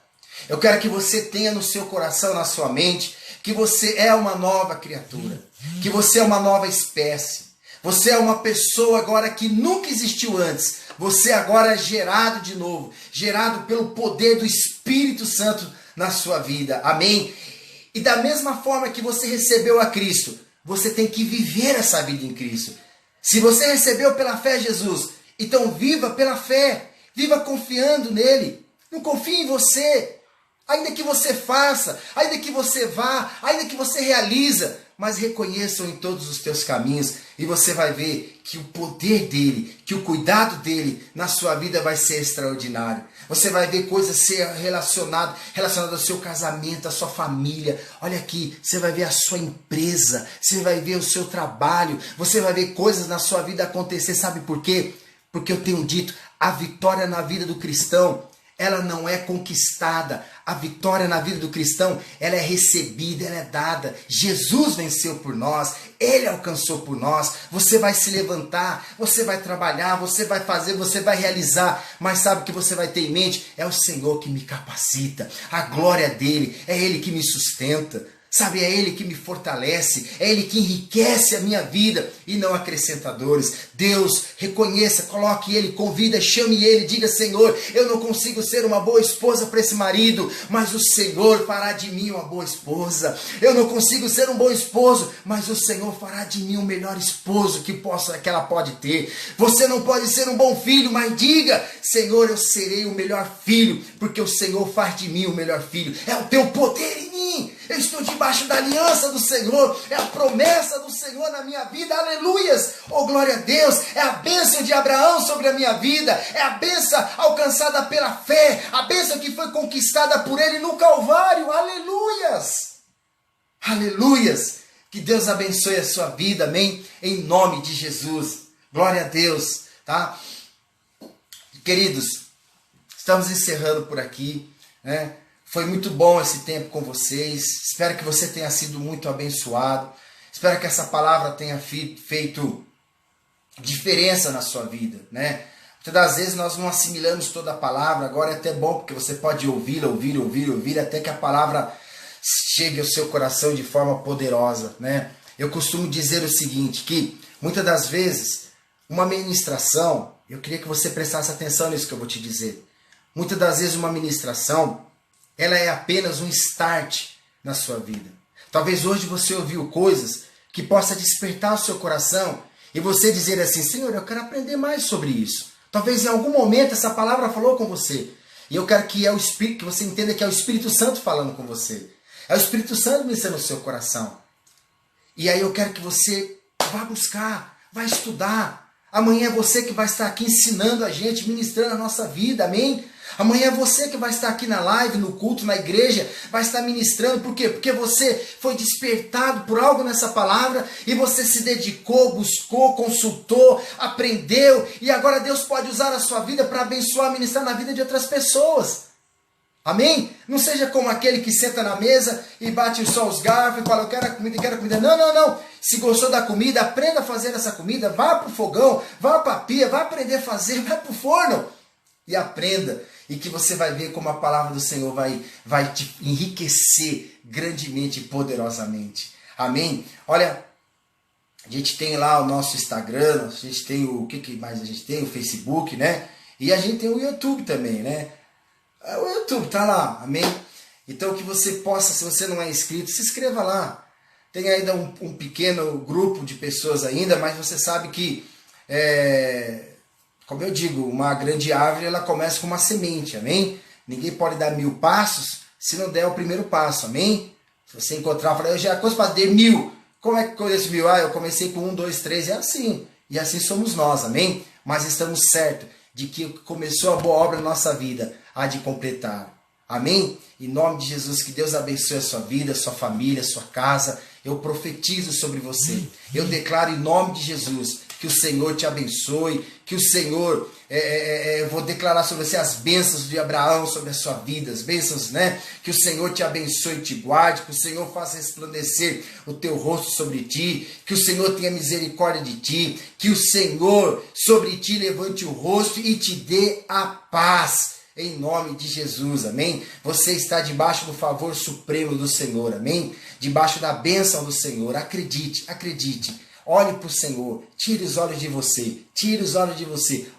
Eu quero que você tenha no seu coração, na sua mente, que você é uma nova criatura, que você é uma nova espécie. Você é uma pessoa agora que nunca existiu antes. Você agora é gerado de novo, gerado pelo poder do Espírito Santo na sua vida. Amém? E da mesma forma que você recebeu a Cristo, você tem que viver essa vida em Cristo. Se você recebeu pela fé Jesus, então viva pela fé. Viva confiando nele. Não confie em você. Ainda que você faça, ainda que você vá, ainda que você realiza, mas reconheçam em todos os teus caminhos e você vai ver que o poder dele, que o cuidado dele na sua vida vai ser extraordinário. Você vai ver coisas ser relacionadas ao seu casamento, à sua família. Olha aqui, você vai ver a sua empresa, você vai ver o seu trabalho, você vai ver coisas na sua vida acontecer. Sabe por quê? Porque eu tenho dito, a vitória na vida do cristão, ela não é conquistada. A vitória na vida do cristão, ela é recebida, ela é dada. Jesus venceu por nós, Ele alcançou por nós. Você vai se levantar, você vai trabalhar, você vai fazer, você vai realizar. Mas sabe o que você vai ter em mente? É o Senhor que me capacita. A glória dEle, é Ele que me sustenta. Sabe, é Ele que me fortalece, é Ele que enriquece a minha vida e não acrescentadores. Deus, reconheça, coloque Ele, convida, chame Ele, diga: Senhor, eu não consigo ser uma boa esposa para esse marido, mas o Senhor fará de mim uma boa esposa. Eu não consigo ser um bom esposo, mas o Senhor fará de mim o melhor esposo que ela pode ter. Você não pode ser um bom filho, mas diga: Senhor, eu serei o melhor filho, porque o Senhor faz de mim o melhor filho. É o teu poder em mim. Eu estou debaixo da aliança do Senhor. É a promessa do Senhor na minha vida. Aleluias! Oh, glória a Deus! É a bênção de Abraão sobre a minha vida. É a bênção alcançada pela fé. A bênção que foi conquistada por Ele no Calvário. Aleluias! Aleluias! Que Deus abençoe a sua vida. Amém? Em nome de Jesus. Glória a Deus. Tá? Queridos, estamos encerrando por aqui, né? Foi muito bom esse tempo com vocês. Espero que você tenha sido muito abençoado. Espero que essa palavra tenha feito diferença na sua vida, né? Muitas das vezes nós não assimilamos toda a palavra. Agora é até bom, porque você pode ouvir, até que a palavra chegue ao seu coração de forma poderosa, né? Eu costumo dizer o seguinte, que muitas das vezes uma ministração, eu queria que você prestasse atenção nisso que eu vou te dizer. Muitas das vezes uma ministração, ela é apenas um start na sua vida. Talvez hoje você ouviu coisas que possa despertar o seu coração e você dizer assim: Senhor, eu quero aprender mais sobre isso. Talvez em algum momento essa palavra falou com você. E eu quero que você entenda que é o Espírito Santo falando com você. É o Espírito Santo ministrando no seu coração. E aí eu quero que você vá buscar, vá estudar. Amanhã é você que vai estar aqui ensinando a gente, ministrando a nossa vida, amém? Amanhã é você que vai estar aqui na live, no culto, na igreja, vai estar ministrando. Por quê? Porque você foi despertado por algo nessa palavra e você se dedicou, buscou, consultou, aprendeu. E agora Deus pode usar a sua vida para abençoar, ministrar na vida de outras pessoas. Amém? Não seja como aquele que senta na mesa e bate só os garfos e fala: eu quero a comida, eu quero a comida. Não, não, não. Se gostou da comida, aprenda a fazer essa comida. Vá para o fogão, vá para a pia, vá aprender a fazer, vá para o forno. E aprenda. E que você vai ver como a palavra do Senhor vai te enriquecer grandemente e poderosamente. Amém? Olha, a gente tem lá o nosso Instagram, a gente tem o que mais a gente tem? O Facebook, né? E a gente tem o YouTube também, né? O YouTube tá lá, amém? Então que você possa, se você não é inscrito, se inscreva lá. Tem ainda um pequeno grupo de pessoas ainda, mas você sabe que como eu digo, uma grande árvore, ela começa com uma semente, amém? Ninguém pode dar 1000 passos se não der o primeiro passo, amém? Se você encontrar, falar: eu já dei 1000. Como é que eu conheço 1000? Eu comecei com 1, 2, 3, é assim. E assim somos nós, amém? Mas estamos certos de que começou a boa obra na nossa vida, há de completar. Amém? Em nome de Jesus, que Deus abençoe a sua vida, a sua família, a sua casa. Eu profetizo sobre você. Eu declaro em nome de Jesus que o Senhor te abençoe, que o Senhor, eu vou declarar sobre você as bênçãos de Abraão sobre a sua vida, as bênçãos, né? Que o Senhor te abençoe e te guarde, que o Senhor faça resplandecer o teu rosto sobre ti, que o Senhor tenha misericórdia de ti, que o Senhor sobre ti levante o rosto e te dê a paz. Em nome de Jesus, amém? Você está debaixo do favor supremo do Senhor, amém? Debaixo da bênção do Senhor, acredite, acredite. Olhe para o Senhor, tire os olhos de você,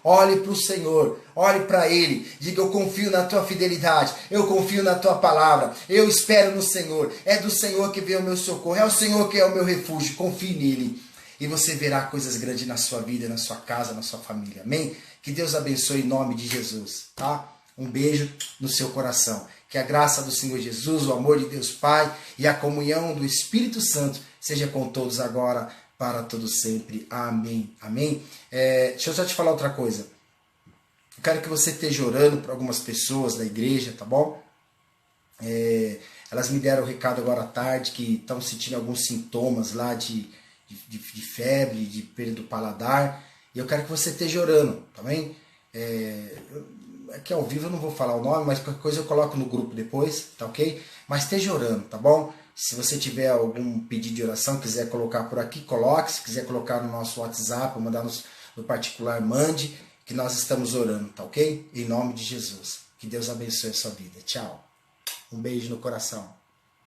olhe para o Senhor, olhe para Ele, diga: eu confio na tua fidelidade, eu confio na tua palavra, eu espero no Senhor, é do Senhor que vem o meu socorro, é o Senhor que é o meu refúgio, confie nele. E você verá coisas grandes na sua vida, na sua casa, na sua família, amém? Que Deus abençoe em nome de Jesus, tá? Um beijo no seu coração. Que a graça do Senhor Jesus, o amor de Deus Pai e a comunhão do Espírito Santo seja com todos agora, para todos sempre. Amém. Amém. Deixa eu só te falar outra coisa. Eu quero que você esteja orando por algumas pessoas da igreja, tá bom? Elas me deram o recado agora à tarde que estão sentindo alguns sintomas lá de febre, de perda do paladar. E eu quero que você esteja orando, tá bem? Aqui ao vivo eu não vou falar o nome, mas qualquer coisa eu coloco no grupo depois, tá ok? Mas esteja orando, tá bom? Se você tiver algum pedido de oração, quiser colocar por aqui, coloque. Se quiser colocar no nosso WhatsApp, ou mandar no particular, mande, que nós estamos orando, tá ok? Em nome de Jesus. Que Deus abençoe a sua vida. Tchau. Um beijo no coração.